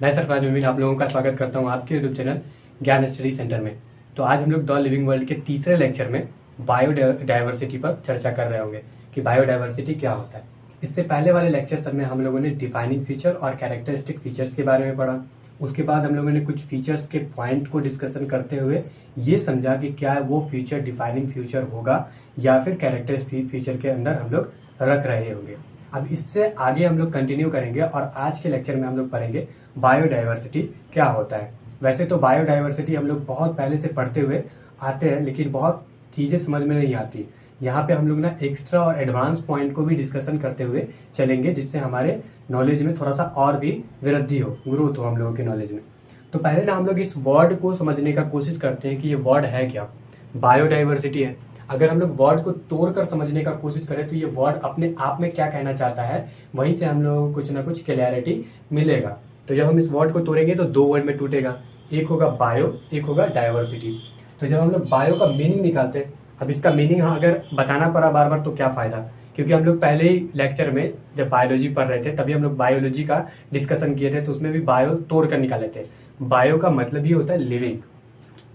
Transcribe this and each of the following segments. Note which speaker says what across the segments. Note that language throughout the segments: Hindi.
Speaker 1: मैं सरफराज मोमिन आप लोगों का स्वागत करता हूं आपके यूट्यूब चैनल ज्ञान स्टडी सेंटर में। तो आज हम लोग द लिविंग वर्ल्ड के तीसरे लेक्चर में बायोडाइवर्सिटी पर चर्चा कर रहे होंगे कि बायोडाइवर्सिटी क्या होता है। इससे पहले वाले लेक्चर में हम लोगों ने डिफाइनिंग फीचर और कैरेक्टरिस्टिक फीचर्स के बारे में पढ़ा। उसके बाद हम लोगों ने कुछ फीचर्स के पॉइंट को डिस्कशन करते हुए ये समझा कि क्या वो फीचर डिफाइनिंग फीचर होगा या फिर कैरेक्टरिस्टिक फीचर के अंदर हम लोग रख रहे होंगे। अब इससे आगे हम लोग कंटिन्यू करेंगे और आज के लेक्चर में हम लोग पढ़ेंगे बायोडाइवर्सिटी क्या होता है। वैसे तो बायोडाइवर्सिटी हम लोग बहुत पहले से पढ़ते हुए आते हैं, लेकिन बहुत चीज़ें समझ में नहीं आती। यहाँ पे हम लोग ना एक्स्ट्रा और एडवांस पॉइंट को भी डिस्कशन करते हुए चलेंगे, जिससे हमारे नॉलेज में थोड़ा सा और भी वृद्धि हो, ग्रोथ हो हम लोगों के नॉलेज में। तो पहले ना हम लोग इस वर्ड को समझने का कोशिश करते हैं कि ये वर्ड है क्या। बायोडाइवर्सिटी है, अगर हम लोग वर्ड को तोड़कर समझने का कोशिश करें तो ये वर्ड अपने आप में क्या कहना चाहता है, वहीं से हम लोगों को कुछ ना कुछ क्लैरिटी मिलेगा। तो जब हम इस वर्ड को तोड़ेंगे तो दो वर्ड में टूटेगा, एक होगा बायो, एक होगा डाइवर्सिटी। तो जब हम लोग बायो का मीनिंग निकालते हैं, अब इसका मीनिंग अगर बताना पड़ा बार बार तो क्या फ़ायदा, क्योंकि हम लोग पहले ही लेक्चर में जब बायोलॉजी पढ़ रहे थे तभी हम लोग बायोलॉजी का डिस्कशन किए थे, तो उसमें भी बायो तोड़ कर निकाले थे। बायो का मतलब ही होता है लिविंग,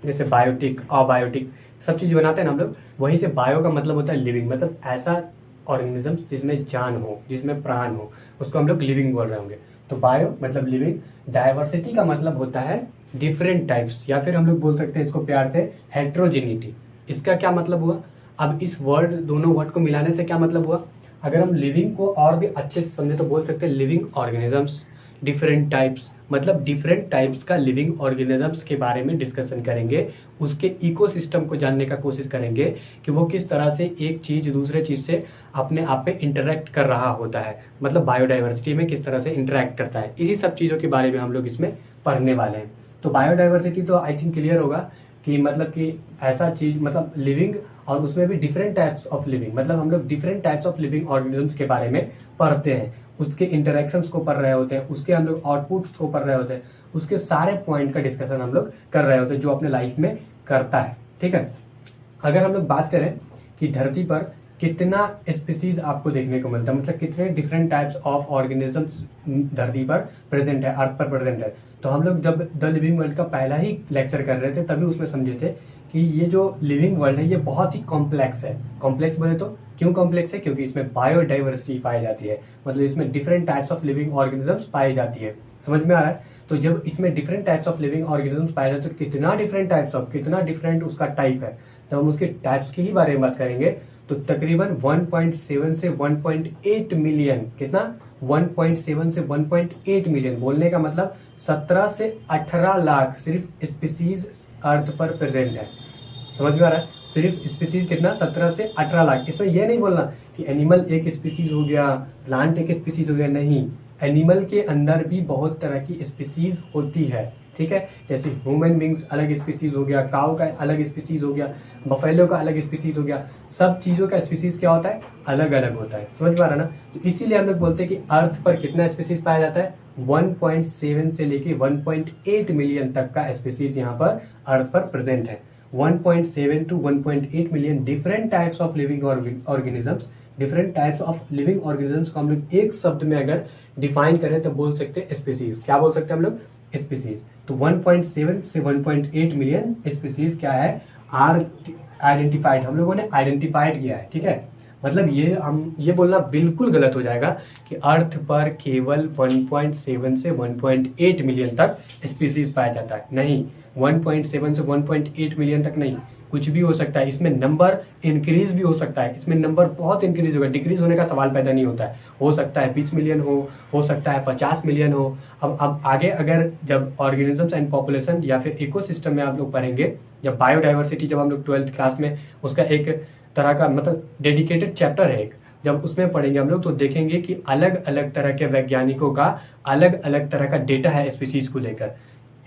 Speaker 1: जैसे बायोटिक, अबायोटिक सब चीज़ बनाते हैं ना हम लोग, वहीं से बायो का मतलब होता है लिविंग, मतलब ऐसा ऑर्गेनिज्म जिसमें जान हो, जिसमें प्राण हो, उसको हम लोग लिविंग बोल रहे होंगे। तो बायो मतलब लिविंग। डाइवर्सिटी का मतलब होता है डिफरेंट टाइप्स, या फिर हम लोग बोल सकते हैं इसको प्यार से हेट्रोजेनिटी। इसका क्या मतलब हुआ, अब इस वर्ड दोनों वर्ड को मिलाने से क्या मतलब हुआ, अगर हम लिविंग को और भी अच्छे से समझे तो बोल सकते हैं लिविंग ऑर्गेनिजम्स, डिफरेंट टाइप्स, मतलब डिफरेंट टाइप्स का लिविंग ऑर्गेनिजम्स के बारे में डिस्कशन करेंगे। उसके इकोसिस्टम को जानने का कोशिश करेंगे कि वो किस तरह से एक चीज़ दूसरे चीज़ से अपने आप में इंटरेक्ट कर रहा होता है, मतलब बायोडाइवर्सिटी में किस तरह से इंटरेक्ट करता है। इसी सब चीज़ों के बारे में हम लोग इसमें पढ़ने वाले हैं। तो बायोडाइवर्सिटी तो आई थिंक क्लियर होगा कि मतलब कि ऐसा चीज़, मतलब लिविंग और उसमें भी डिफरेंट टाइप्स ऑफ लिविंग, मतलब हम लोग different types of living organisms के बारे में पढ़ते हैं, उसके इंटरेक्शंस को पढ़ रहे होते हैं, उसके हम लोग आउटपुट्स को पढ़ रहे होते हैं, उसके सारे पॉइंट का डिस्कशन हम लोग कर रहे होते हैं जो अपने लाइफ में करता है। ठीक है, अगर हम लोग बात करें कि धरती पर कितना स्पीसीज आपको देखने को मिलता है, मतलब कितने डिफरेंट टाइप्स ऑफ ऑर्गेनिजम्स धरती पर प्रेजेंट है, अर्थ पर प्रेजेंट है, तो हम लोग जब द लिविंग वर्ल्ड का पहला ही लेक्चर कर रहे थे तभी उसमें समझे थे कि ये जो लिविंग वर्ल्ड है ये बहुत ही कॉम्प्लेक्स है। कॉम्प्लेक्स बोले तो क्यों कॉम्प्लेक्स है, क्योंकि इसमें बायोडाइवर्सिटी पाई जाती है, मतलब इसमें different types of living organisms पाई जाती है। समझ में आ रहा है? तो जब इसमें different types of living organisms पाए जाते हैं तो कितना डिफरेंट टाइप्स ऑफ, कितना डिफरेंट उसका टाइप है, जब हम उसके टाइप्स की ही बारे में बात करेंगे तो तकरीबन 1.7 से 1.8 मिलियन, कितना 1.7 से 1.8 मिलियन, बोलने का मतलब 17 से 18 लाख सिर्फ स्पीसीज अर्थ पर प्रेजेंट है। समझ में आ रहा है? सिर्फ स्पीसीज कितना, 17 से 18 लाख। इसमें यह नहीं बोलना कि एनिमल एक स्पीसीज हो गया, प्लांट एक स्पीसीज हो गया, नहीं, एनिमल के अंदर भी बहुत तरह की स्पीसीज होती है। ठीक है, जैसे ह्यूमन बींग्स अलग स्पीसीज हो गया, काऊ का अलग स्पीसीज हो गया, बफेलो का अलग स्पीसीज हो गया, सब चीज़ों का स्पीसीज क्या होता है, अलग अलग होता है। समझ में आ रहा है ना? तो इसीलिए हम लोग बोलते हैं कि अर्थ पर कितना स्पीसीज पाया जाता है, 1.7 से लेके 1.8 मिलियन तक का स्पीसीज यहाँ पर अर्थ पर प्रेजेंट है। 1.7 to 1.8 million different types of living organisms. Different types of living organisms को हम लोग एक शब्द में अगर डिफाइन करें तो बोल सकते हैं स्पीसीज। क्या बोल सकते हैं हम लोग? स्पीसीज। तो 1.7 से 1.8 मिलियन स्पीसीज क्या है, आर आइडेंटिफाइड, हम लोगों ने आइडेंटिफाइड किया है। ठीक है, मतलब ये बोलना बिल्कुल गलत हो जाएगा कि अर्थ पर केवल 1.7 से 1.8 मिलियन तक स्पीसीज पाया जाता है। नहीं, 1.7 से 1.8 मिलियन तक नहीं, कुछ भी हो सकता है। इसमें नंबर इंक्रीज भी हो सकता है, इसमें नंबर बहुत इंक्रीज होगा, डिक्रीज होने का सवाल पैदा नहीं होता है। हो सकता है 20 मिलियन हो सकता है 50 मिलियन हो। अब आगे अगर जब ऑर्गेनिजम्स एंड पॉपुलेशन या फिर इकोसिस्टम में आप लोग पढ़ेंगे, जब बायोडाइवर्सिटी, जब हम लोग 12th क्लास में उसका एक तरह का मतलब डेडिकेटेड चैप्टर है एक, जब उसमें पढ़ेंगे हम लोग तो देखेंगे कि अलग अलग तरह के वैज्ञानिकों का अलग अलग तरह का डेटा है स्पीसीज को लेकर।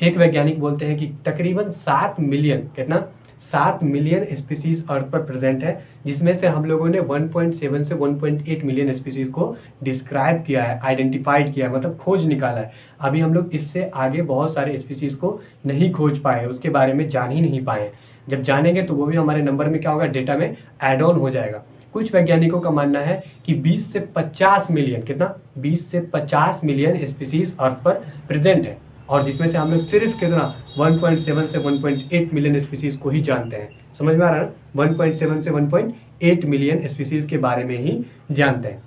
Speaker 1: एक वैज्ञानिक बोलते हैं कि तकरीबन 7 मिलियन, कितना, 7 मिलियन स्पीसीज अर्थ पर प्रेजेंट है, जिसमें से हम लोगों ने 1.7 से 1.8 मिलियन स्पीसीज को डिस्क्राइब किया है, आइडेंटिफाइड किया है, मतलब खोज निकाला है। अभी हम लोग इससे आगे बहुत सारे स्पीसीज को नहीं खोज पाए, उसके बारे में जान ही नहीं पाए। जब जानेंगे तो वो भी हमारे नंबर में क्या होगा, डेटा में ऐड ऑन हो जाएगा। कुछ वैज्ञानिकों का मानना है कि 20 से 50 मिलियन, कितना, 20 से 50 मिलियन स्पीसीज अर्थ पर प्रेजेंट है, और जिसमें से हम लोग सिर्फ कितना 1.7 से 1.8 मिलियन स्पीसीज को ही जानते हैं। समझ में आ रहा है ना, 1.7 से 1.8 मिलियन स्पीसीज के बारे में ही जानते हैं।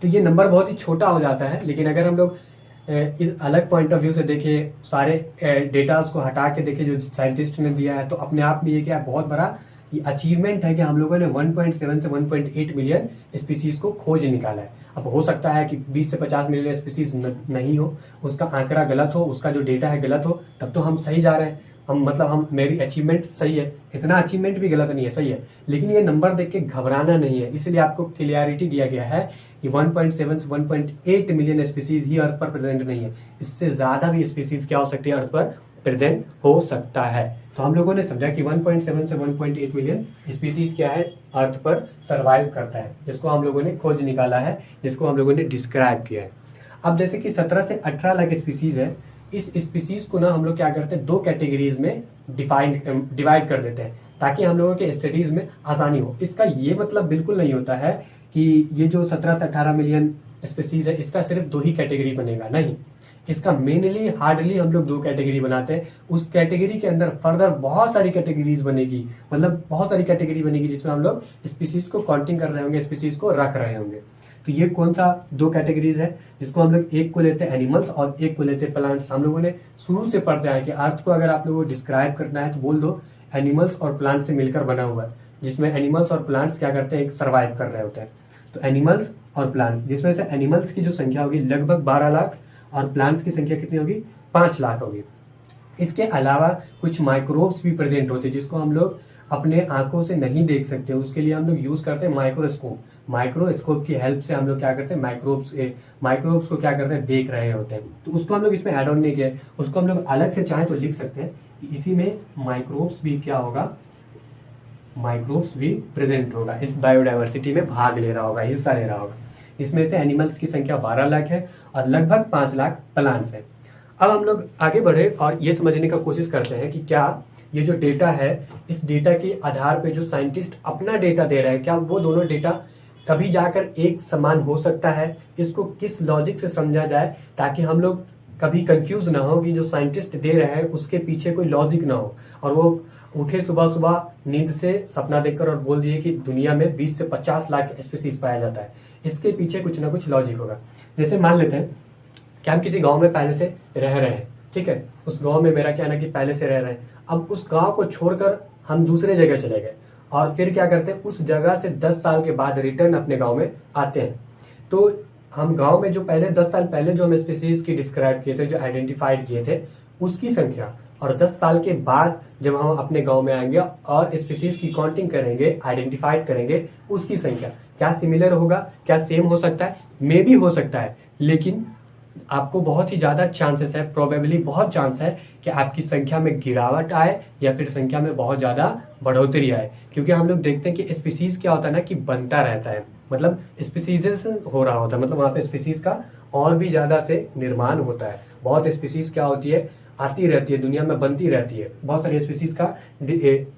Speaker 1: तो ये नंबर बहुत ही छोटा हो जाता है, लेकिन अगर हम लोग इस अलग पॉइंट ऑफ व्यू से देखें, सारे डेटास को हटा के देखें जो साइंटिस्ट ने दिया है, तो अपने आप में ये क्या बहुत बड़ा ये अचीवमेंट है कि हम लोगों ने 1.7 से 1.8 मिलियन स्पीसीज को खोज निकाला है। अब हो सकता है कि 20 से 50 मिलियन स्पीसीज नहीं हो, उसका आंकड़ा गलत हो, उसका जो डेटा है गलत हो, तब तो हम सही जा रहे हैं, हम मेरी अचीवमेंट सही है, इतना अचीवमेंट भी गलत नहीं है, सही है। लेकिन ये नंबर देख के घबराना नहीं है, इसलिए आपको क्लियरिटी दिया गया है कि 1.7 से 1.8 मिलियन स्पीसीज ही अर्थ पर प्रेजेंट नहीं है, इससे ज़्यादा भी स्पीसीज क्या हो सकती है, अर्थ पर प्रेजेंट हो सकता है। तो हम लोगों ने समझा कि 1.7 से 1.8 मिलियन स्पीसीज क्या है, अर्थ पर सर्वाइव करता है, जिसको हम लोगों ने खोज निकाला है, जिसको हम लोगों ने डिस्क्राइब किया है। अब जैसे कि 17 से 18 लाख स्पीसीज है, इस स्पीसीज को ना हम लोग क्या करते हैं, दो कैटेगरीज में डिवाइड कर देते हैं, ताकि हम लोगों के स्टडीज में आसानी हो। इसका ये मतलब बिल्कुल नहीं होता है कि ये जो 17 से 18 मिलियन स्पीसीज है, इसका सिर्फ दो ही कैटेगरी बनेगा, नहीं। इसका मेनली हार्डली हम लोग दो कैटेगरी बनाते हैं, उस कैटेगरी के अंदर फर्दर बहुत सारी कैटेगरीज बनेगी, मतलब बहुत सारी कैटेगरी बनेगी, जिसमें हम लोग स्पीसीज को काउंटिंग कर रहे होंगे, स्पीसीज को रख रहे होंगे। तो ये कौन सा दो कैटेगरीज है, जिसको हम लोग एक को लेते हैं एनिमल्स और एक को लेते हैं प्लांट्स। हम लोगों ने शुरू से पढ़ते हैं कि अर्थ को अगर आप लोगों को डिस्क्राइब करना है तो बोल दो एनिमल्स और प्लांट्स से मिलकर बना हुआ है, जिसमें एनिमल्स और प्लांट्स क्या करते हैं, एक सर्वाइव कर रहे होते हैं। तो एनिमल्स और प्लांट्स, जिसमें से एनिमल्स की जो संख्या होगी लगभग 12 लाख और प्लांट्स की संख्या कितनी होगी, 5 लाख होगी। इसके अलावा कुछ माइक्रोब्स भी प्रेजेंट होते हैं, जिसको हम लोग अपने आंखों से नहीं देख सकते, उसके लिए हम लोग यूज करते हैं माइक्रोस्कोप। माइक्रोस्कोप की हेल्प से हम लोग क्या करते हैं, माइक्रोब्स को क्या करते हैं, देख रहे होते हैं। तो उसको हम लोग इसमें ऐड ऑन नहीं किया, उसको हम लोग अलग से चाहें तो लिख सकते हैं कि इसी में माइक्रोब्स भी क्या होगा, माइक्रोब्स भी प्रेजेंट होगा, इस बायोडाइवर्सिटी में भाग ले रहा होगा, हिस्सा ले रहा होगा। इसमें से एनिमल्स की संख्या 12 लाख है और लगभग 5 लाख प्लांट्स है। अब हम लोग आगे बढ़े और ये समझने का कोशिश करते हैं कि क्या ये जो डेटा है, इस डेटा के आधार पे जो साइंटिस्ट अपना डेटा दे रहे हैं, क्या वो दोनों डेटा कभी जाकर एक समान हो सकता है, इसको किस लॉजिक से समझा जाए ताकि हम लोग कभी कंफ्यूज ना हो कि जो साइंटिस्ट दे रहे हैं उसके पीछे कोई लॉजिक ना हो, और वो उठे सुबह सुबह नींद से सपना देखकर और बोल दिए कि दुनिया में 20 से 50 लाख स्पीसीज पाया जाता है, इसके पीछे कुछ ना कुछ लॉजिक होगा। जैसे मान लेते हैं कि हम किसी गांव में पहले से रह रहे हैं, ठीक है, उस गांव में मेरा क्या ना कि पहले से रह रहे हैं, अब उस गांव को छोड़कर हम दूसरे जगह चले गए और फिर क्या करते हैं, उस जगह से 10 साल के बाद रिटर्न अपने गांव में आते हैं। तो हम गांव में जो पहले 10 साल पहले जो हम स्पीसीज की डिस्क्राइब किए थे, जो आइडेंटिफाइड किए थे, उसकी संख्या, और 10 साल के बाद जब हम अपने गांव में आएंगे और स्पीसीज की काउंटिंग करेंगे, आइडेंटिफाइड करेंगे, उसकी संख्या क्या सिमिलर होगा, क्या सेम हो सकता है, मे भी हो सकता है, लेकिन आपको बहुत ही ज़्यादा चांसेस है, प्रोबेबली बहुत चांस है कि आपकी संख्या में गिरावट आए या फिर संख्या में बहुत ज़्यादा बढ़ोतरी आए। क्योंकि हम लोग देखते हैं कि स्पीसीज क्या होता है ना कि बनता रहता है, मतलब स्पीसीजेशन हो रहा होता है, मतलब वहाँ पे स्पीसीज का और भी ज़्यादा से निर्माण होता है। बहुत स्पीसीज क्या होती है, आती रहती है, दुनिया में बनती रहती है, बहुत सारी स्पीसीज का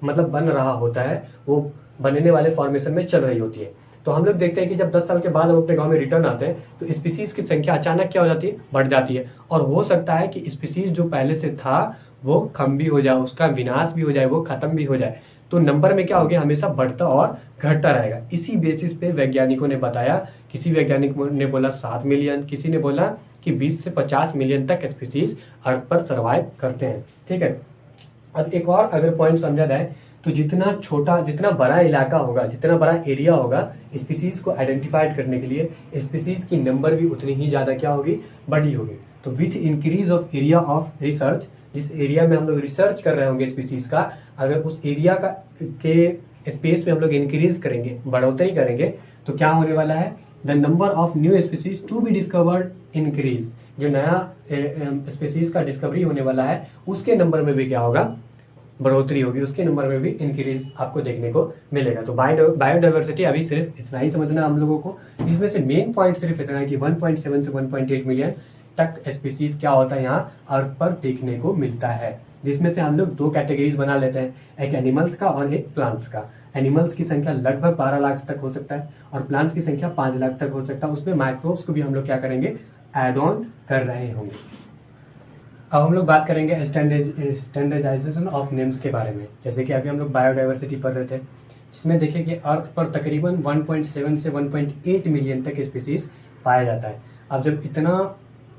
Speaker 1: मतलब बन रहा होता है, वो बनने वाले फॉर्मेशन में चल रही होती है। तो हम लोग देखते हैं कि जब 10 साल के बाद हम अपने गांव में रिटर्न आते हैं तो स्पीसीज की संख्या अचानक क्या हो जाती है, बढ़ जाती है, और हो सकता है कि स्पीसीज जो पहले से था वो कम भी हो जाए, उसका विनाश भी हो जाए, वो खत्म भी हो जाए। तो नंबर में क्या हो गया, हमेशा बढ़ता और घटता रहेगा। इसी बेसिस पे वैज्ञानिकों ने बताया, किसी वैज्ञानिक ने बोला 7 मिलियन, किसी ने बोला कि 20 से 50 मिलियन तक स्पीसीज अर्थ पर सर्वाइव करते हैं, ठीक है। अब एक और अगर पॉइंट समझा जाए तो जितना बड़ा इलाका होगा, जितना बड़ा एरिया होगा स्पीसीज को आइडेंटिफाइड करने के लिए, स्पीसीज की नंबर भी उतनी ही ज़्यादा क्या होगी, बड़ी होगी। तो with increase of area of research, जिस एरिया में हम लोग रिसर्च कर रहे होंगे स्पीसीज का, अगर उस एरिया के स्पेस में हम लोग इंक्रीज करेंगे, बढ़ोतरी करेंगे, तो क्या होने वाला है, the number of new species to be discovered increase. जो नया स्पीसीज का डिस्कवरी होने वाला है उसके नंबर में भी क्या होगा, बढ़ोतरी होगी, उसके नंबर में भी इंक्रीज आपको देखने को मिलेगा। तो बायोडाइवर्सिटी अभी सिर्फ इतना ही समझना हम लोगों को, इसमें से मेन पॉइंट सिर्फ इतना है कि 1.7 से 1.8 मिलियन तक स्पीसीज क्या होता है यहाँ अर्थ पर देखने को मिलता है, जिसमें से हम लोग दो कैटेगरीज बना लेते हैं, एक एनिमल्स का और एक प्लांट्स का। एनिमल्स की संख्या लगभग 12 लाख तक हो सकता है और प्लांट्स की संख्या 5 लाख तक हो सकता है। उसमें माइक्रोब्स को भी हम लोग क्या करेंगे, एड ऑन कर रहे होंगे। अब हम लोग बात करेंगे स्टैंडर्डाइजेशन ऑफ नेम्स के बारे में। जैसे कि अभी हम लोग बायोडाइवर्सिटी पढ़ रहे थे, जिसमें देखें कि अर्थ पर तकरीबन 1.7 से 1.8 मिलियन तक स्पीसीज पाया जाता है। अब जब इतना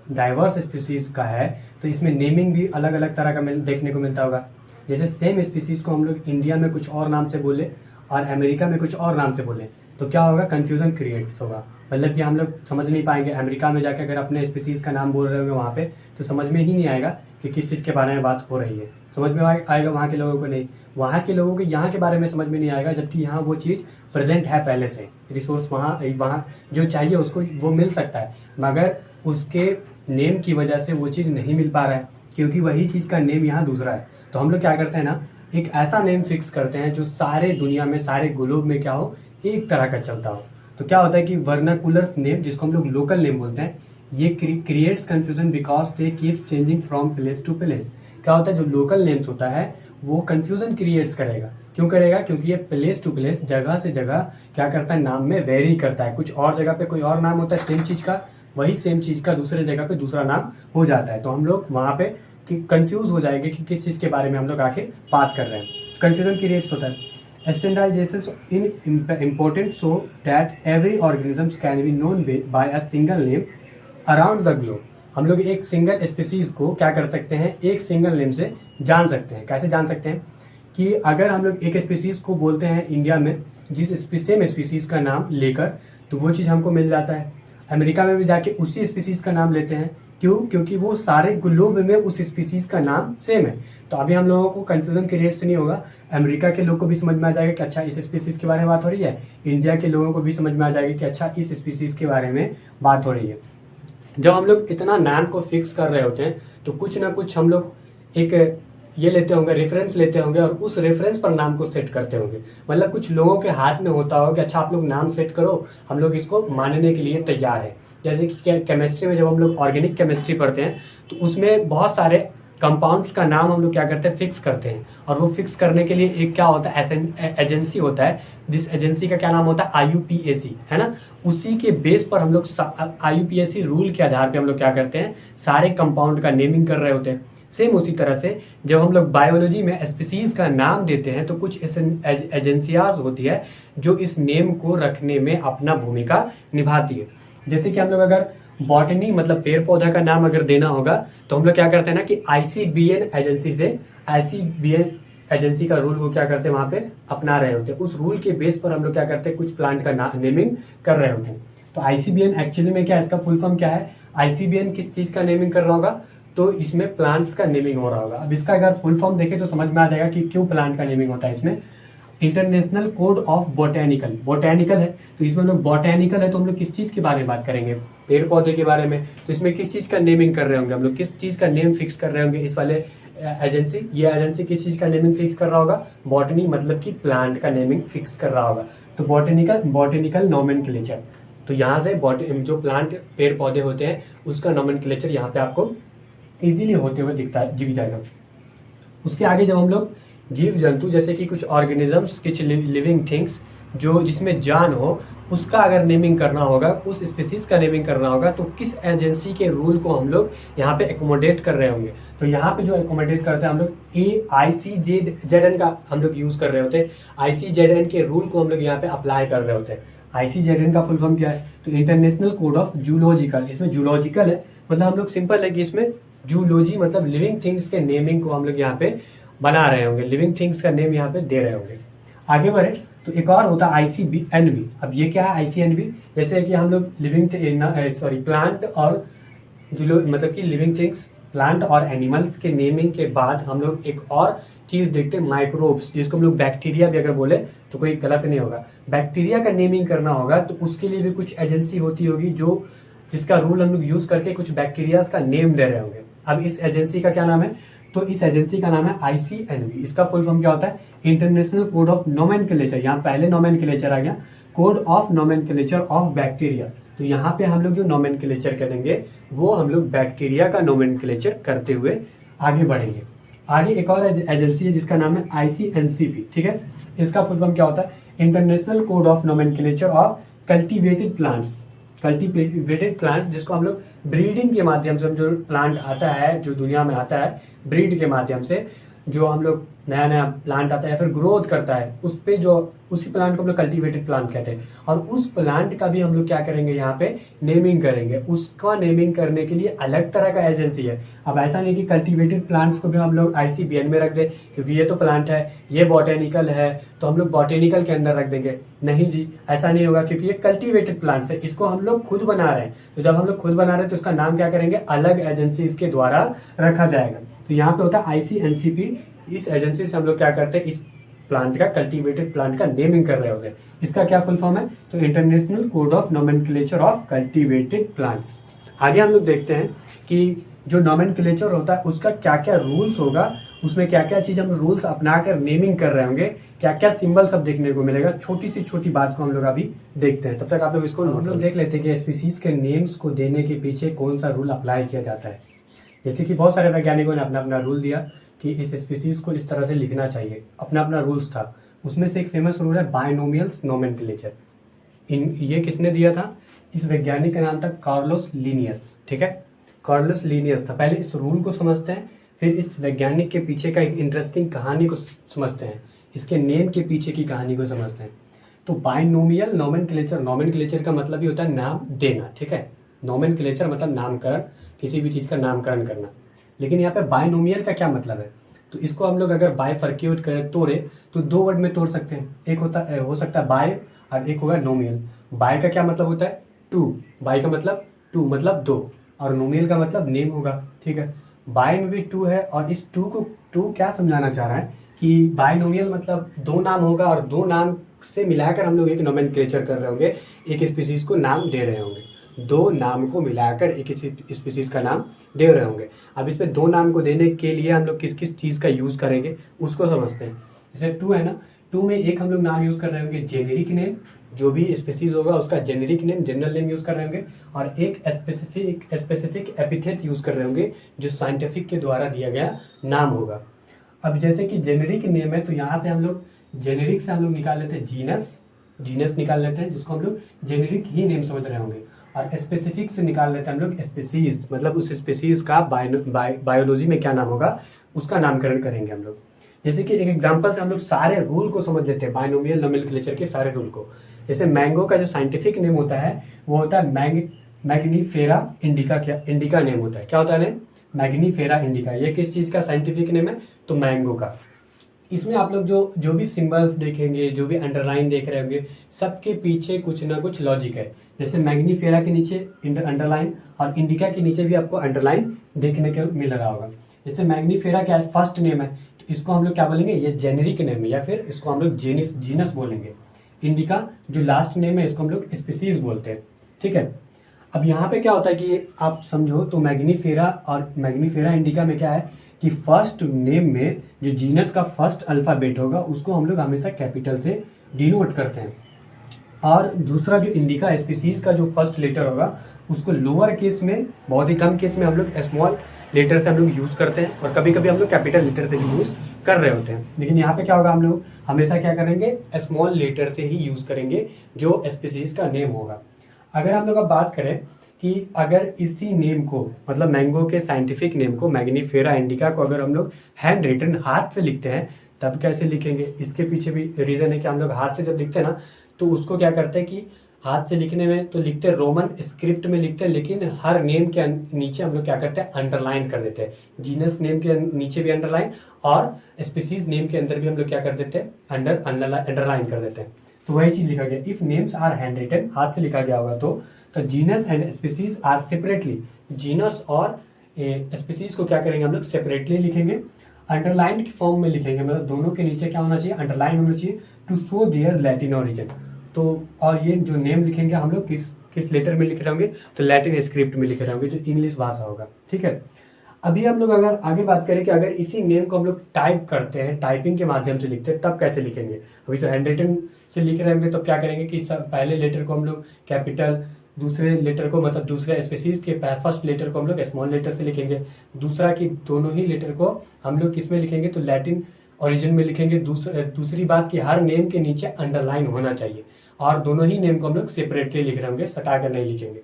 Speaker 1: डाइवर्स स्पीसीज का है तो इसमें नेमिंग भी अलग अलग तरह का देखने को मिलता होगा। जैसे सेम स्पीसीज को हम लोग इंडिया में कुछ और नाम से बोले और अमेरिका में कुछ और नाम से बोले तो क्या होगा, कन्फ्यूजन क्रिएट्स होगा। मतलब कि हम लोग समझ नहीं पाएंगे। अमेरिका में जाकर अगर अपने स्पीसीज का नाम बोल रहे होंगे वहाँ पे तो समझ में ही नहीं आएगा कि किस चीज़ के बारे में बात हो रही है। समझ में आएगा वहाँ के लोगों को नहीं, वहाँ के लोगों को यहाँ के बारे में समझ में नहीं आएगा, जबकि यहाँ वो चीज़ प्रेजेंट है पहले से। रिसोर्स वहाँ जो चाहिए उसको वो मिल सकता है, मगर उसके नेम की वजह से वो चीज़ नहीं मिल पा रहा है क्योंकि वही चीज़ का नेम यहाँ दूसरा है। तो हम लोग क्या करते हैं ना, एक ऐसा नेम फिक्स करते हैं जो सारे दुनिया में, सारे ग्लोब में क्या हो, एक तरह का चलता हो। तो क्या होता है कि वर्नाकुलर नेम, जिसको हम लोग लोकल नेम बोलते हैं, ये creates confusion because they keep changing from place to place. क्या होता है, जो लोकल नेम्स होता है वो कंफ्यूजन क्रिएट्स करेगा। क्यों करेगा, क्योंकि ये प्लेस टू प्लेस, जगह से जगह क्या करता है, नाम में वेरी करता है। कुछ और जगह पे कोई और नाम होता है सेम चीज़ का, वही सेम चीज़ का दूसरे जगह पे दूसरा नाम हो जाता है। तो हम लोग वहाँ पे कंफ्यूज हो जाएंगे कि किस चीज़ के बारे में हम लोग आखिर बात कर रहे हैं। कंफ्यूजन क्रिएट्स होता है। Standardization in important so that every organisms can be known by a single name around the globe। हम लोग एक सिंगल स्पीसीज को क्या कर सकते हैं, एक सिंगल नेम से जान सकते हैं। कैसे जान सकते हैं कि अगर हम लोग एक स्पीसीज को बोलते हैं इंडिया में जिस सेम स्पीसीज का नाम लेकर, तो वो चीज़ हमको मिल जाता है। अमेरिका में भी जाके उसी स्पीसीज का नाम लेते हैं। क्यों, क्योंकि वो सारे ग्लोब में उस स्पीसीज का नाम सेम है। तो अभी हम लोगों को कंफ्यूजन क्रिएट से नहीं होगा। अमेरिका के लोग को भी समझ में आ जाएगा कि अच्छा इस स्पीसीज के बारे में बात हो रही है, इंडिया के लोगों को भी समझ में आ जाएगा कि अच्छा इस स्पीसीज के बारे में बात हो रही है। जब हम लोग इतना नाम को फिक्स कर रहे होते हैं तो कुछ ना कुछ हम लोग एक ये लेते होंगे, रेफरेंस लेते होंगे और उस रेफरेंस पर नाम को सेट करते होंगे। मतलब कुछ लोगों के हाथ में होता होगा कि अच्छा आप लोग नाम सेट करो, हम लोग इसको मानने के लिए तैयार है। जैसे कि केमिस्ट्री में जब हम लोग ऑर्गेनिक केमिस्ट्री पढ़ते हैं तो उसमें बहुत सारे कंपाउंड्स का नाम हम लोग क्या करते हैं, फिक्स करते हैं। और वो फिक्स करने के लिए एक क्या होता है, एजेंसी होता है, जिस एजेंसी का क्या नाम होता है, IUPAC, है ना। उसी के बेस पर हम लोग IUPAC रूल के आधार पे हम लोग क्या करते हैं, सारे कंपाउंड का नेमिंग कर रहे होते हैं। सेम उसी तरह से जब हम लोग बायोलॉजी में स्पीसीज का नाम देते हैं तो कुछ एजेंसियाज होती है जो इस नेम को रखने में अपना भूमिका निभाती है। जैसे कि हम लोग अगर बॉटनी मतलब पेड़ पौधा का नाम अगर देना होगा तो हम लोग क्या करते हैं ना कि ICBN एजेंसी से, ICBN एजेंसी का रूल वो क्या करते हैं वहाँ पे अपना रहे होते हैं। उस रूल के बेस पर हम लोग क्या करते हैं, कुछ प्लांट का नेमिंग कर रहे होते हैं। तो ICBN एक्चुअली में क्या, इसका फुल फॉर्म क्या है, ICBN किस चीज़ का नेमिंग कर रहा होगा, तो इसमें प्लांट्स का नेमिंग हो रहा होगा। अब इसका अगर फुल फॉर्म देखें तो समझ में आ जाएगा कि क्यों प्लांट का नेमिंग होता है। इसमें international code of botanical, botanical है तो इसमें हम लोग बोटेनिकल है तो हम लोग किस चीज़ के बारे में बात करेंगे, पेड़ पौधे के बारे में। तो इसमें किस चीज़ का नेमिंग कर रहे होंगे हम लोग, किस चीज़ का नेम फिक्स कर रहे होंगे इस वाले एजेंसी। ये एजेंसी किस चीज़ का नेमिंग फिक्स कर रहा होगा, बॉटनी मतलब कि प्लांट का नेमिंग फिक्स कर रहा होगा। तो बॉटेनिकल नोमेनक्लेचर, तो यहाँ से जो प्लांट पेड़ पौधे होते हैं उसका नोमेनक्लेचर यहाँ पे आपको इजीली होते हुए दिख जाएगा। उसके आगे जब हम लोग जीव जंतु जैसे कि कुछ ऑर्गेनिजम्स, कुछ लिविंग थिंग्स जो जिसमें जान हो, उसका अगर नेमिंग करना होगा, उस स्पीसीज का नेमिंग करना होगा, तो किस एजेंसी के रूल को हम लोग यहाँ पे एकोमोडेट कर रहे होंगे। तो यहाँ पे जो एकोमोडेट करते हैं हम लोग ICZN का हम लोग यूज़ कर रहे होते हैं। ICZN के रूल को हम लोग यहाँ पे अप्लाई कर रहे होते हैं। ICZN का फुल फॉर्म क्या है, तो इंटरनेशनल कोड ऑफ जूलॉजिकल। इसमें जूलॉजिकल है मतलब हम लोग सिंपल है कि इसमें जूलॉजी मतलब लिविंग थिंग्स के नेमिंग को हम लोग यहाँ पे बना रहे होंगे, लिविंग थिंग्स का नेम यहाँ पे दे रहे होंगे। आगे बढ़े तो एक और होता है ICNB। अब ये क्या है ICNB, जैसे कि हम लोग प्लांट और मतलब कि लिविंग थिंग्स, प्लांट और एनिमल्स के नेमिंग के बाद हम लोग एक और चीज़ देखते हैं, माइक्रोब्स, जिसको हम लोग बैक्टीरिया भी अगर बोले तो कोई गलत नहीं होगा। बैक्टीरिया का नेमिंग करना होगा तो उसके लिए भी कुछ एजेंसी होती होगी जो जिसका रूल हम लोग यूज़ करके कुछ बैक्टीरियाज का नेम दे रहे होंगे। अब इस एजेंसी का क्या नाम है, तो इस एजेंसी का नाम है ICNB। इसका फुल फॉर्म क्या होता है, इंटरनेशनल कोड ऑफ नोमेनक्लेचर। यहाँ पहले नोमेनक्लेचर आ गया, code of nomenclature of bacteria. तो यहाँ पे हम लोग जो नोमेनक्लेचर करेंगे वो हम लोग बैक्टीरिया का नोमेनक्लेचर करते हुए आगे बढ़ेंगे। आगे एक और एजेंसी है जिसका नाम है ICNCP, ठीक है। इसका फुल फॉर्म क्या होता है? International code of nomenclature of cultivated plants. Cultivated plant जिसको हम लोग ब्रीडिंग के माध्यम से, हम जो प्लांट आता है, जो दुनिया में आता है ब्रीड के माध्यम से, जो हम लोग नया नया प्लांट आता है या फिर ग्रोथ करता है, उस पे जो उसी प्लांट को हम लोग कल्टीवेटेड प्लांट कहते हैं। और उस प्लांट का भी हम लोग क्या करेंगे, यहाँ पे नेमिंग करेंगे। उसका नेमिंग करने के लिए अलग तरह का एजेंसी है। अब ऐसा नहीं कि कल्टीवेटेड प्लांट्स को भी हम लोग ICBN में रख दें, क्योंकि ये तो प्लांट है, ये बॉटेनिकल है, तो हम लोग बॉटेनिकल के अंदर रख देंगे। नहीं जी, ऐसा नहीं होगा, क्योंकि ये कल्टीवेटेड प्लांट्स है, इसको हम लोग खुद बना रहे हैं। तो जब हम लोग खुद बना रहे हैं तो इसका नाम क्या करेंगे, अलग एजेंसी इसके द्वारा रखा जाएगा। तो यहाँ पे होता है ICNCP। इस एजेंसी से हम लोग क्या करते हैं, इस प्लांट का, कल्टीवेटेड प्लांट का नेमिंग कर रहे होते हैं। इसका क्या फुल फॉर्म है? तो international code of nomenclature of cultivated plants. आगे हम लोग देखते हैं कि जो नोमेनक्लेचर होता है उसका क्या क्या रूल्स होगा, उसमें क्या क्या चीज़ हम रूल्स अपना कर नेमिंग कर रहे होंगे, क्या क्या सिंबल सब देखने को मिलेगा। छोटी सी छोटी बात को हम लोग अभी देखते हैं, तब तक आप लोग इसको हम लोग देख लेते हैं कि स्पीसीज के नेम्स को देने के पीछे कौन सा रूल अप्लाई किया जाता है। जैसे कि बहुत सारे वैज्ञानिकों ने अपना अपना रूल दिया कि इस स्पीसीज को इस तरह से लिखना चाहिए, अपना अपना रूल्स था। उसमें से एक फेमस रूल है बायनोमियल्स नोमेनक्लेचर। ये किसने दिया था? इस वैज्ञानिक का नाम था कार्लोस लिनियस, ठीक है। कार्लोस लिनियस था। पहले इस रूल को समझते हैं, फिर इस वैज्ञानिक के पीछे का एक इंटरेस्टिंग कहानी को समझते हैं, इसके नेम के पीछे की कहानी को समझते हैं। तो बायनोमियल नोमेनक्लेचर, नोमेनक्लेचर का मतलब ही होता है नाम देना, ठीक है। नोमेनक्लेचर मतलब नामकरण, किसी भी चीज़ का नामकरण करना। लेकिन यहाँ पे बायनोमियल का क्या मतलब है? तो इसको हम लोग अगर बायफर्क्यूट करें, तोड़े, तो दो वर्ड में तोड़ सकते हैं। एक हो सकता है बाय और एक होगा नोमियल। बाय का क्या मतलब होता है? टू। बाय का मतलब टू, मतलब दो, और नोमियल का मतलब नेम होगा, ठीक है। बाय में भी टू है, और इस टू क्या समझाना चाह रहा है कि बायनोमियल मतलब दो नाम होगा, और दो नाम से मिलाकर हम लोग एक नोमेनक्लेचर कर रहे होंगे, एक स्पीसीज को नाम दे रहे होंगे। दो नाम को मिलाकर एक स्पीसीज का नाम दे रहे होंगे। अब इसमें दो नाम को देने के लिए हम लोग किस किस चीज़ का यूज़ करेंगे उसको समझते हैं। जैसे टू है ना, टू में एक हम लोग नाम यूज़ कर रहे होंगे जेनेरिक नेम, जो भी स्पीसीज होगा उसका generic name, general name use कर रहे होंगे, और एक स्पेसिफिक एपिथेट यूज़ कर रहे होंगे जो साइंटिफिक के द्वारा दिया गया नाम होगा। अब जैसे कि जेनेरिक नेम है, तो यहाँ से हम लोग जेनेरिक से हम लोग निकाल लेते हैं जीनस निकाल लेते हैं, जिसको हम लोग जेनेरिक ही नेम समझ रहे होंगे। और स्पेसिफिक से निकाल लेते हैं हम लोग स्पीसीज, मतलब उस स्पीसीज का बायोलॉजी में क्या नाम होगा उसका नामकरण करेंगे हम लोग। जैसे कि एक एग्जांपल से हम लोग सारे रूल को समझ लेते हैं, बायनोमियल नोमेनक्लेचर के सारे रूल को। जैसे मैंगो का जो साइंटिफिक नेम होता है वो होता है मैग्नीफेरा इंडिका। क्या इंडिका नेम होता है? क्या होता है नेम? Mangifera indica. ये किस चीज़ का साइंटिफिक नेम है? तो मैंगो का। इसमें आप लोग जो भी सिंबल्स देखेंगे, जो भी अंडरलाइन देख रहे होंगे, सबके पीछे कुछ ना कुछ लॉजिक है। जैसे मैग्नीफेरा के नीचे अंडरलाइन, और इंडिका के नीचे भी आपको अंडरलाइन देखने को मिल रहा होगा। जैसे मैग्नीफेरा क्या है? फर्स्ट नेम है, तो इसको हम लोग क्या बोलेंगे? ये जेनेरिक नेम है, या फिर इसको हम लोग जीनस बोलेंगे। इंडिका जो लास्ट नेम है, इसको हम लोग स्पीसीज बोलते हैं, ठीक है। अब यहाँ पे क्या होता है कि आप समझो, तो मैग्नीफेरा और मैग्नीफेरा इंडिका में क्या है कि फर्स्ट नेम में जो जीनस का फर्स्ट अल्फ़ाबेट होगा उसको हम लोग हमेशा कैपिटल से डिनोट करते हैं, और दूसरा जो इंडिका स्पीसीज का जो फर्स्ट लेटर होगा उसको लोअर केस में, बहुत ही कम केस में हम लोग स्मॉल लेटर से हम लोग यूज़ करते हैं, और कभी कभी हम लोग कैपिटल लेटर से भी यूज़ कर रहे होते हैं। लेकिन यहाँ पे क्या होगा, हम लोग हमेशा क्या करेंगे? स्मॉल लेटर से ही यूज़ करेंगे जो स्पीसीज का नेम होगा। अगर हम लोग अब बात करें कि अगर इसी नेम को, मतलब मैंगो के साइंटिफिक नेम को, मैग्नीफेरा इंडिका को, अगर हम लोग हैंड रिटन हाथ से लिखते हैं तब कैसे लिखेंगे? इसके पीछे भी रीज़न है कि हम लोग हाथ से जब लिखते हैं ना, तो उसको क्या करते हैं कि हाथ से लिखने में तो लिखते हैं रोमन स्क्रिप्ट में लिखते हैं, लेकिन हर नेम के नीचे हम लोग क्या करते हैं? अंडरलाइन कर देते हैं। जीनस नेम के नीचे भी अंडरलाइन, और स्पीसीज नेम के अंदर भी हम लोग क्या कर देते हैं? अंडरलाइन कर देते हैं। तो वही चीज़ लिखा गया, if names are hand written, हाथ से लिखा गया होगा तो genus and species are separately, genus और स्पीसीज को क्या करेंगे हम लोग? सेपरेटली लिखेंगे। अंडरलाइन की फॉर्म में लिखेंगे, मतलब दोनों के नीचे क्या होना चाहिए? अंडरलाइन होना चाहिए, to show their Latin origin. तो और ये जो नेम लिखेंगे हम लोग किस लेटर में लिख रहे होंगे? तो लैटिन स्क्रिप्ट में लिख रहे होंगे, जो इंग्लिश भाषा होगा, ठीक है। अभी हम लोग अगर आगे बात करें कि अगर इसी नेम को हम लोग टाइप करते हैं, टाइपिंग के माध्यम से लिखते हैं, तब कैसे लिखेंगे? अभी तो हैंड रिटन से लिख रहे होंगे, तो क्या करेंगे कि सब पहले लेटर को हम लोग कैपिटल, दूसरे लेटर को मतलब दूसरे स्पीसीज के फर्स्ट लेटर को हम लोग स्मॉल लेटर से लिखेंगे, दूसरा कि दोनों ही लेटर को हम लोग किस में लिखेंगे तो लैटिन ओरिजिन में लिखेंगे। दूसरी बात कि हर नेम के नीचे अंडरलाइन होना चाहिए और दोनों ही नेम को हम लोग सेपरेटली लिख रहे होंगे, सटा कर नहीं लिखेंगे।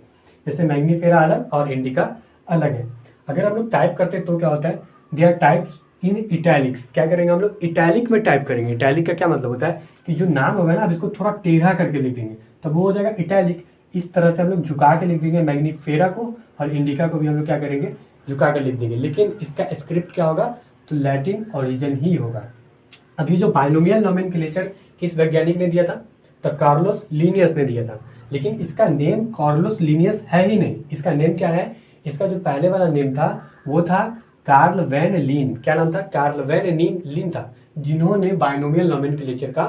Speaker 1: जैसे मैग्नीफेरा अलग और इंडिका अलग है। अगर हम लोग टाइप करते तो क्या होता है, they are types in italics. क्या करेंगे हम लोग, इटैलिक में टाइप करेंगे। इटैलिक का क्या मतलब होता है कि जो नाम होगा ना, अब इसको थोड़ा टेढ़ा करके लिख देंगे तब वो हो जाएगा इटैलिक। इस तरह से हम लोग झुका के लिख देंगे मैग्नीफेरा को, और इंडिका को भी हम लोग क्या करेंगे, झुका कर लिख देंगे। लेकिन इसका स्क्रिप्ट क्या होगा तो लैटिन ओरिजिन ही होगा। अभी जो बाइनोमियल नोमेनक्लेचर किस वैज्ञानिक ने दिया था, तो कार्लोस लिनियस ने दिया था। लेकिन इसका नेम कार्लोस लिनियस है ही नहीं। इसका नेम क्या है, इसका जो पहले वाला नेम था वो था कार्ल वैन लीन। क्या नाम था, कार्ल वैन लीन था, जिन्होंने बाइनोमियल नोमेनक्लेचर का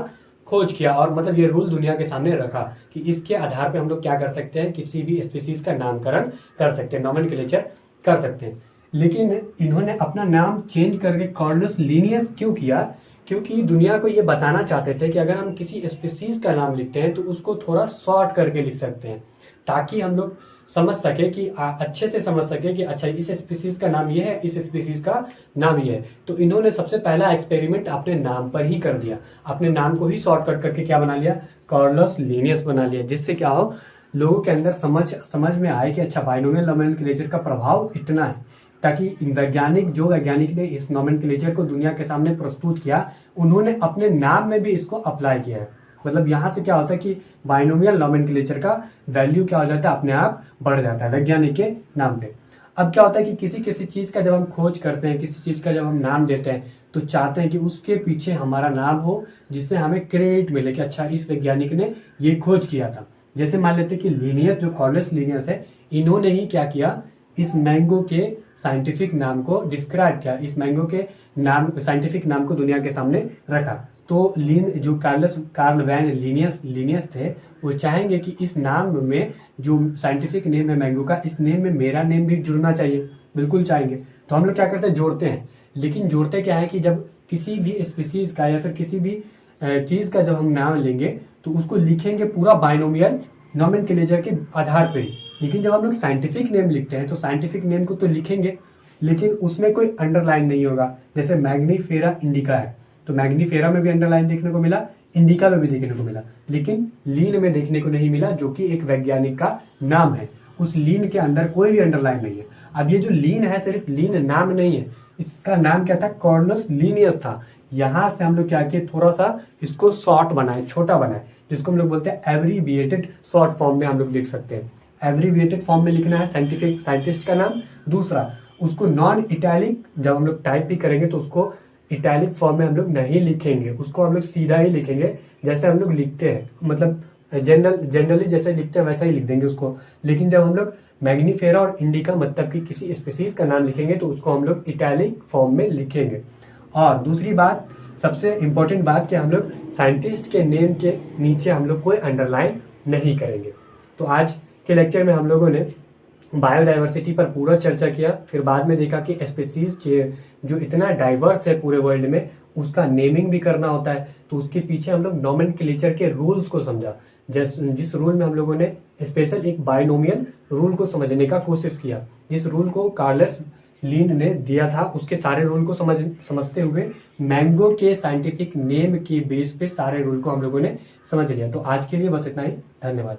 Speaker 1: खोज किया। और मतलब ये रूल दुनिया के सामने रखा कि इसके आधार पे हम लोग क्या कर सकते हैं, किसी भी स्पीसीज का नामकरण कर सकते हैं, नोमेनक्लेचर कर सकते हैं। लेकिन इन्होंने अपना नाम चेंज करके कार्लोस लिनियस क्यों किया, क्योंकि दुनिया को ये बताना चाहते थे कि अगर हम किसी स्पीसीज का नाम लिखते हैं तो उसको थोड़ा शॉर्ट करके लिख सकते हैं, ताकि हम लोग समझ सके कि अच्छे से समझ सके कि अच्छा इस स्पीसीज का नाम ये है, इस स्पीसीज का नाम ये है। तो इन्होंने सबसे पहला एक्सपेरिमेंट अपने नाम पर ही कर दिया, अपने नाम को ही शॉर्टकट करके क्या बना लिया, कार्लोस लिनियस बना लिया। जिससे क्या हो, लोगों के अंदर समझ में आए कि अच्छा बाइनोमियल नोमेनक्लेचर का प्रभाव इतना है। ताकि वैज्ञानिक ने इस नोमेनक्लेचर को दुनिया के सामने प्रस्तुत किया, उन्होंने अपने नाम में भी इसको अप्लाई किया है। मतलब यहाँ से क्या होता है कि बाइनोमियल नोमेनक्लेचर का वैल्यू क्या हो जाता है, अपने आप बढ़ जाता है वैज्ञानिक के नाम पे। अब क्या होता है कि किसी चीज़ का जब हम खोज करते हैं, किसी चीज़ का जब हम नाम देते हैं तो चाहते हैं कि उसके पीछे हमारा नाम हो, जिससे हमें क्रेडिट मिले कि अच्छा इस वैज्ञानिक ने ये खोज किया था। जैसे मान लेते हैं कि लिनियस, जो कार्लोस लिनियस है, इन्होंने ही क्या किया, इस मैंगो के साइंटिफिक नाम को डिस्क्राइब किया, इस मैंगो के साइंटिफिक नाम को दुनिया के सामने रखा। तो जो कार्ल वैन लिनियस थे, वो चाहेंगे कि इस नाम में जो साइंटिफिक नेम है मैंगो का, इस नेम में मेरा नेम भी जुड़ना चाहिए, बिल्कुल चाहेंगे। तो हम लोग क्या करते हैं, जोड़ते हैं। लेकिन जोड़ते क्या है कि जब किसी भी स्पीसीज का या फिर किसी भी चीज़ का जब हम नाम लेंगे तो उसको लिखेंगे पूरा बाइनोमियल नोमेनक्लेचर के आधार पर ही। लेकिन जब हम लोग साइंटिफिक नेम लिखते हैं तो साइंटिफिक नेम को तो लिखेंगे, लेकिन उसमें कोई अंडरलाइन नहीं होगा। जैसे मैग्नीफेरा इंडिका है, तो मैग्नीफेरा में भी अंडरलाइन देखने को मिला, इंडिका में भी देखने को मिला, लेकिन लीन में देखने को नहीं मिला, जो कि एक वैज्ञानिक का नाम है। उस लीन के अंदर कोई भी अंडरलाइन नहीं है। अब ये जो लीन है, सिर्फ लीन नाम नहीं है, इसका नाम क्या था, कार्लोस लिनियस था। यहाँ से हम लोग क्या किए, थोड़ा सा इसको शॉर्ट बनाए, छोटा बनाए, जिसको हम लोग बोलते हैं एब्रीविएटेड शॉर्ट फॉर्म में हम लोग लिख सकते हैं। एब्रीविएटेड फॉर्म में लिखना है साइंटिस्ट का नाम। दूसरा, उसको नॉन इटैलिक जब हम लोग टाइप भी करेंगे तो उसको इटैलिक फॉर्म में हम लोग नहीं लिखेंगे, उसको हम लोग सीधा ही लिखेंगे जैसे हम लोग लिखते हैं, मतलब जनरली जैसे लिखते हैं वैसा ही लिख देंगे उसको। लेकिन जब हम लोग मैग्नीफेरा और इंडिका मतलब कि किसी स्पीसीज का नाम लिखेंगे तो उसको हम लोग इटैलिक फॉर्म में लिखेंगे। और दूसरी बात, सबसे इम्पोर्टेंट बात, कि हम लोग साइंटिस्ट के नेम के नीचे हम लोग कोई अंडरलाइन नहीं करेंगे। तो आज के लेक्चर में हम लोगों ने बायोडाइवर्सिटी पर पूरा चर्चा किया। फिर बाद में देखा कि स्पीसीज जो इतना डाइवर्स है पूरे वर्ल्ड में, उसका नेमिंग भी करना होता है। तो उसके पीछे हम लोग नोमेनक्लेचर के रूल्स को समझा, जिस रूल में हम लोगों ने स्पेशल एक बाइनोमियल रूल को समझने का कोशिश किया। जिस रूल को कार्लोस लिन ने दिया था, उसके सारे रूल को समझते हुए मैंगो के साइंटिफिक नेम के बेस पे सारे रूल को हम लोगों ने समझ लिया। तो आज के लिए बस इतना ही, धन्यवाद।